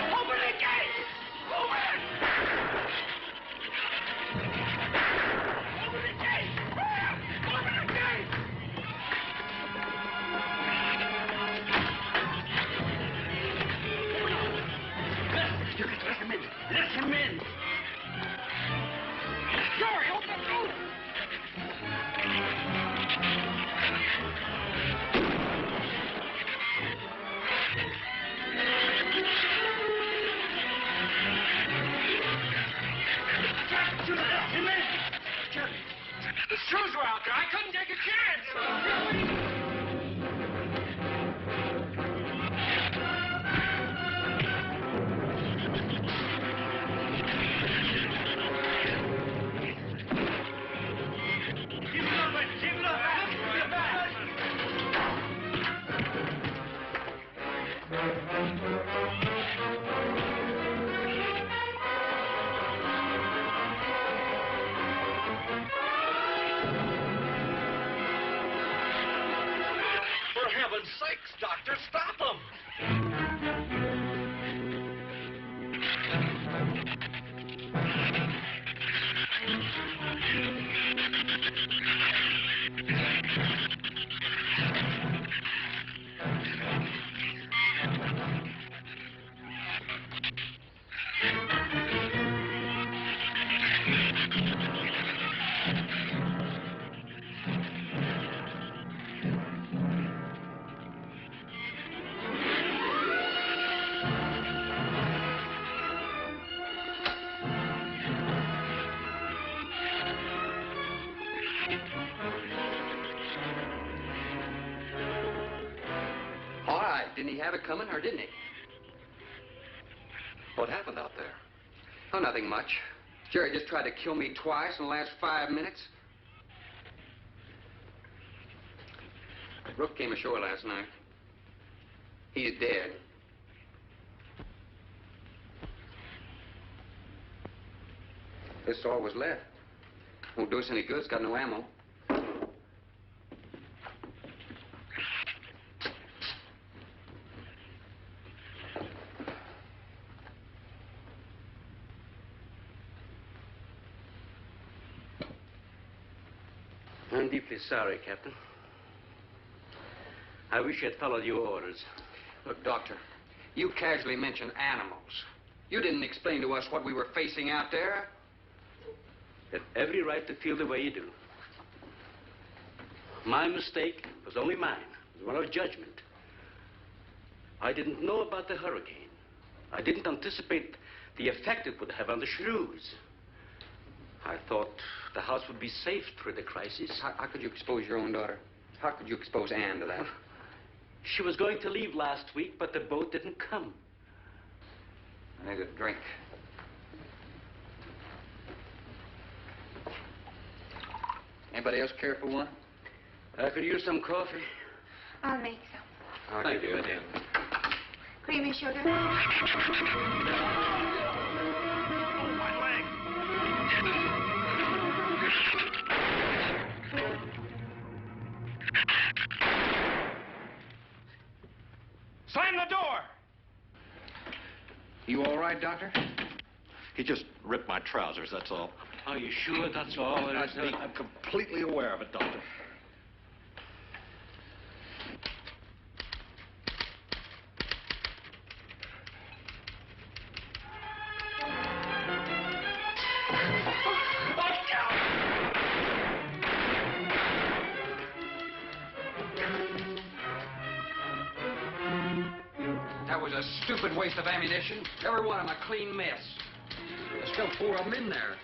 Speaker 6: Open the gate! Open it! Open the gate! Open the gate! Let him in! Let him in! Hurry, open the door! The Shrews were out there. I couldn't take a chance. Keep it up, Keep it up. Get back. For heaven's sakes, Doctor, stop them!
Speaker 3: All right, didn't he have it coming, or didn't he? What happened out there? Oh, nothing much. Jerry just tried to kill me twice in the last 5 minutes. Rook came ashore last night. He's dead. This is all was left. Won't do us any good. It's got no ammo.
Speaker 4: I'm deeply sorry, Captain. I wish I'd followed your orders.
Speaker 3: Look, Doctor, you casually mentioned animals. You didn't explain to us what we were facing out there.
Speaker 4: You have every right to feel the way you do. My mistake was only mine. It was one of judgment. I didn't know about the hurricane. I didn't anticipate the effect it would have on the Shrews. I thought the house would be safe through the crisis.
Speaker 3: How could you expose your own daughter? How could you expose Anne to that?
Speaker 4: She was going to leave last week, but the boat didn't come.
Speaker 3: I need a drink. Anybody else care for one?
Speaker 4: I could use some coffee.
Speaker 5: I'll make some.
Speaker 4: Thank you, madam.
Speaker 5: Creamy sugar?
Speaker 6: Slam the door!
Speaker 3: You all right, Doctor?
Speaker 1: He just ripped my trousers, that's all.
Speaker 4: Are you sure that's all?
Speaker 1: I'm completely aware of it, Doctor.
Speaker 8: was a stupid waste of ammunition. Every one of them a clean mess. There's still 4 of them in there.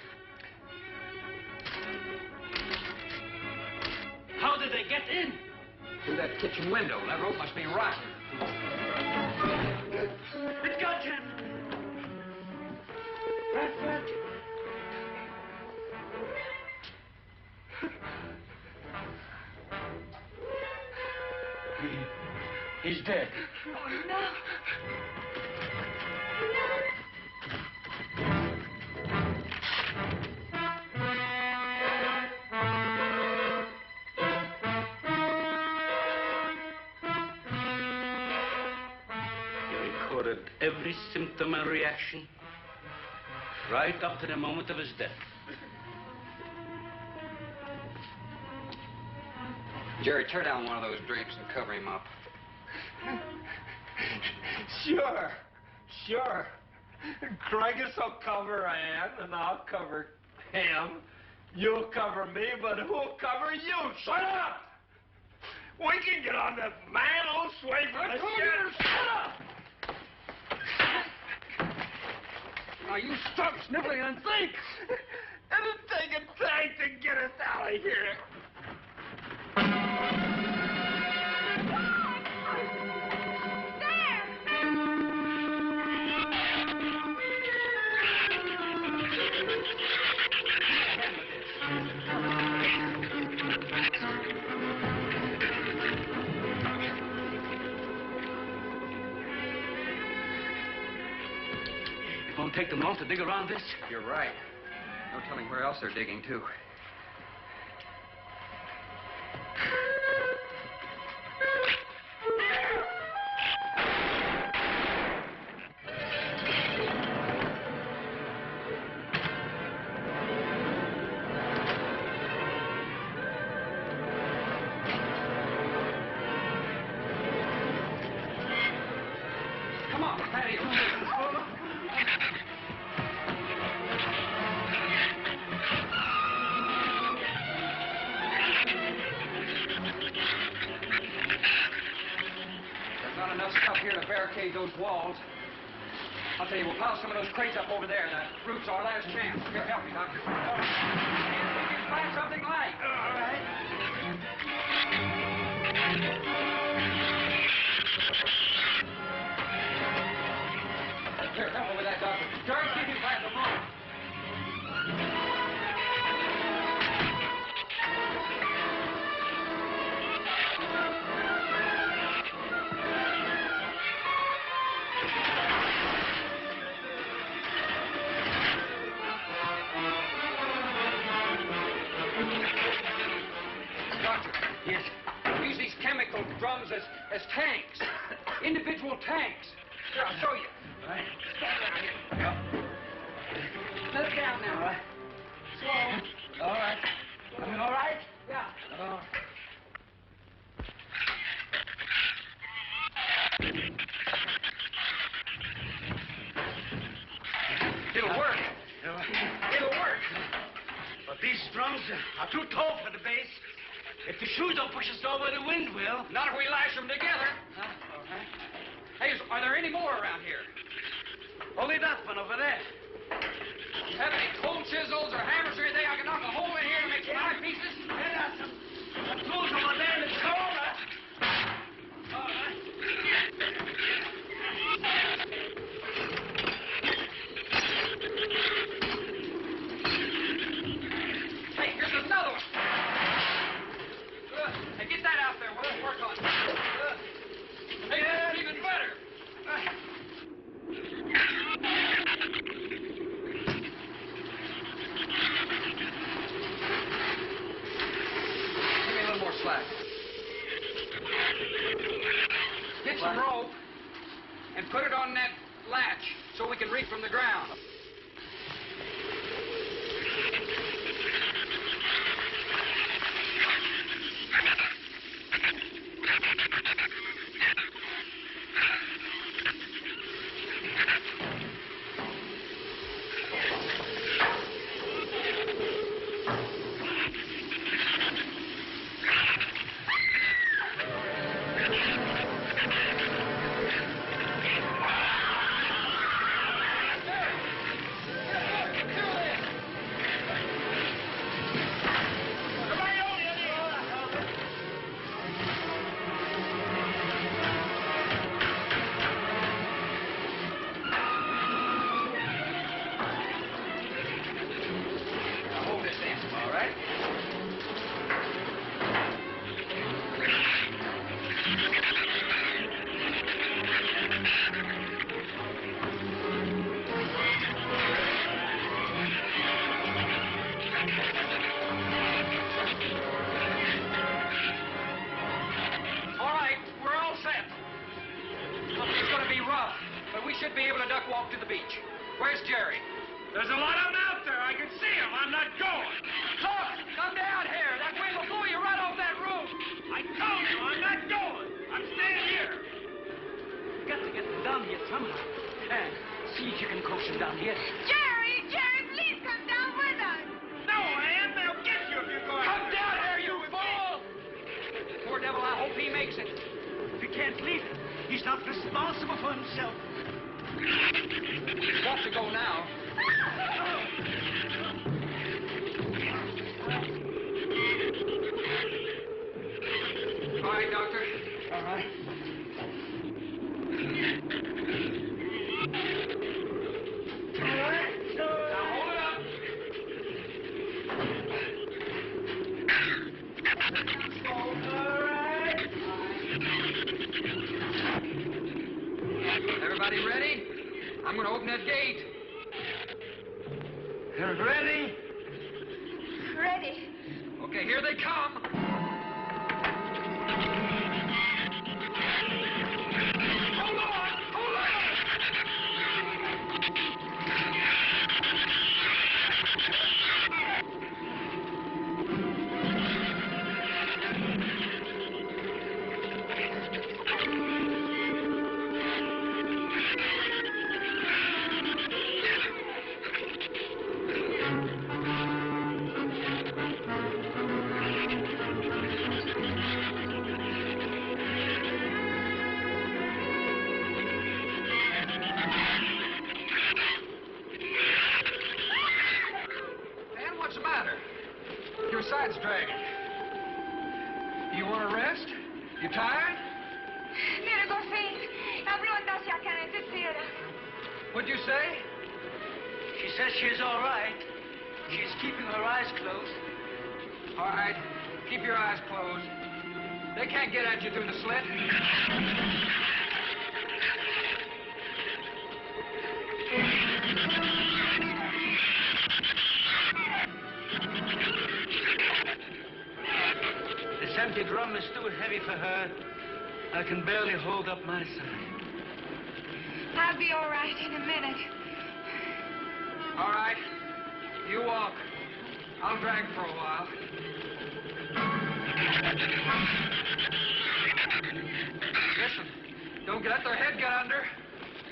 Speaker 4: How did they get in?
Speaker 8: Through that kitchen window. That rope must be rotten.
Speaker 4: It got him. Bradford. He's dead.
Speaker 5: Oh, no.
Speaker 4: You recorded every symptom and reaction right up to the moment of his death.
Speaker 3: Jerry, tear down one of those drapes and cover him up.
Speaker 9: Sure. Craigis will cover Ann, and I'll cover him. You'll cover me, but who'll cover you? Shut up! We can get on that man old sway from the shed. Shut up!
Speaker 8: Now, you stop sniveling and think.
Speaker 9: It'll take a tank to get us out of here.
Speaker 4: It won't take them long to dig around this.
Speaker 3: You're right. No telling where else they're digging, too.
Speaker 8: Come on, Patty. Not enough stuff here to barricade those walls. I'll tell you, we'll pile some of those crates up over there. The roof's our last chance. Here, help me, Doctor. We can find something light. All right. Here, help me with that, Doctor. Jerry, keep him back a moment.
Speaker 4: Yes.
Speaker 8: Use these chemical drums as tanks. Individual tanks. Here, I'll show you.
Speaker 4: All right.
Speaker 8: Stand down here. Let it down now.
Speaker 4: All right.
Speaker 8: Slow.
Speaker 4: All right.
Speaker 8: All right? Yeah.
Speaker 4: Oh.
Speaker 8: It'll work. It'll work.
Speaker 4: But these drums are too tall for the base. If the shoes don't push us over, the wind will.
Speaker 8: Not if we lash them together.
Speaker 4: Huh? All right.
Speaker 8: Hey, are there any more around here?
Speaker 4: Only that one over there.
Speaker 8: You have any cold chisels or hammers or anything I can knock a hole in here to make some eye pieces?
Speaker 4: Yeah, some tools over there in the corner. All right.
Speaker 8: Hey, here's another one. Hey, get that out there. We'll work on it. Hey, that's even better. Give me a little more slack. Get some rope and put it on that latch so we can reach from the ground. duck walk to the beach. Where's Jerry?
Speaker 6: There's a lot of them out there. I can see them. I'm not going.
Speaker 8: Look, come down here. That wind will blow you right off that roof.
Speaker 6: I told you I'm not going. I'm staying here.
Speaker 4: You got to get them down here somehow. And see if you can coax them down here.
Speaker 5: Jerry, please come down with us.
Speaker 6: No, Ann, they'll get you if you go out
Speaker 8: Come
Speaker 6: there.
Speaker 8: down here, you fool! Poor devil, I hope he makes it.
Speaker 7: We can't leave him. He's not responsible for himself.
Speaker 8: He's got to go now. All right, Doctor.
Speaker 7: All right.
Speaker 8: Now hold it up. Everybody ready? I'm going to open that gate.
Speaker 7: You're ready?
Speaker 5: Ready.
Speaker 8: Okay, here they come. Hold on! Hold on! Dan, what's the matter? Your side's dragging. You want to rest? You tired?
Speaker 5: Mira, Goffin, habló andase acá en desespera.
Speaker 8: What'd you say?
Speaker 7: She says she's all right. She's keeping her eyes closed.
Speaker 8: All right, keep your eyes closed. They can't get at you through the slit.
Speaker 7: This empty drum is too heavy for her. I can barely hold up my side.
Speaker 5: I'll be all right in a minute.
Speaker 8: All right, you walk. I'll drag for a while. Listen, don't let their head get under.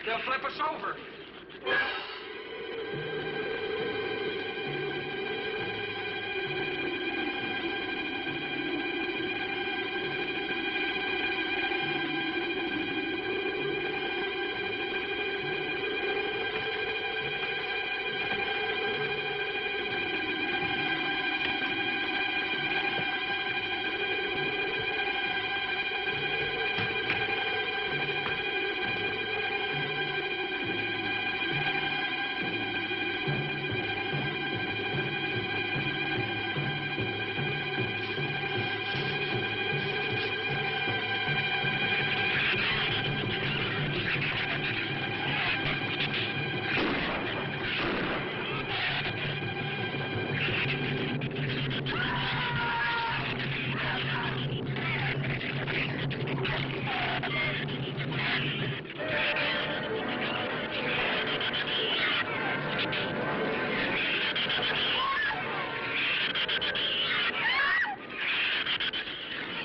Speaker 8: They'll flip us over.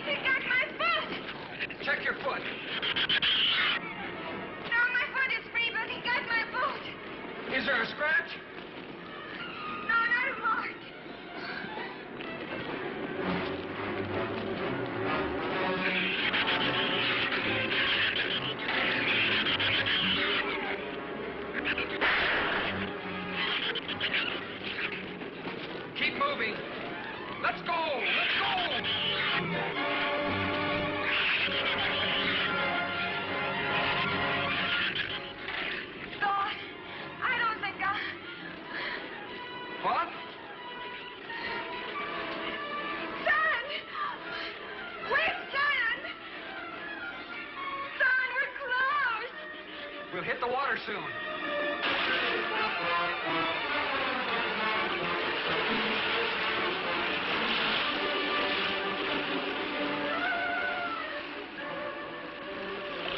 Speaker 5: He got my foot.
Speaker 8: Check your foot.
Speaker 5: No, my foot is free, but he got my boot.
Speaker 8: Is there a scratch?
Speaker 5: No, not a mark.
Speaker 8: Keep moving. Let's go! Let's go!
Speaker 5: Thorne, I don't think
Speaker 8: What?
Speaker 5: Son! Wait, son! Son, we're close!
Speaker 8: We'll hit the water soon.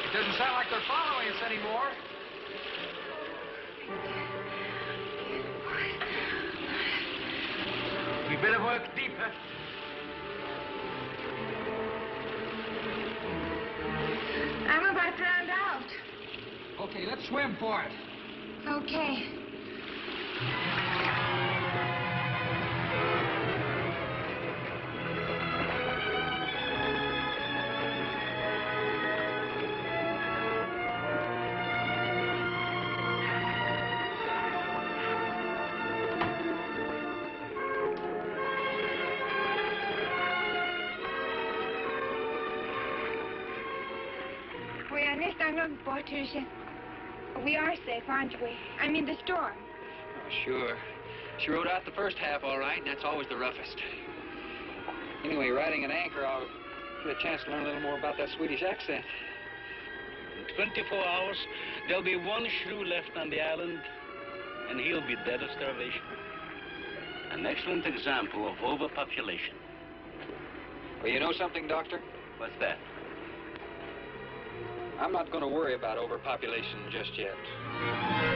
Speaker 8: It doesn't sound like they're following us anymore.
Speaker 7: We better work deeper.
Speaker 5: I'm about drowned out.
Speaker 8: Okay, let's swim for it.
Speaker 5: Okay. We are safe, aren't we? I mean, the storm.
Speaker 4: Oh, sure. She rode out the first half all right, and that's always the roughest. Anyway, riding an anchor, I'll get a chance to learn a little more about that Swedish accent. In 24 hours, there'll be one shrew left on the island, and he'll be dead of starvation. An excellent example of overpopulation.
Speaker 3: Well, you know something, Doctor?
Speaker 4: What's that?
Speaker 3: I'm not going to worry about overpopulation just yet.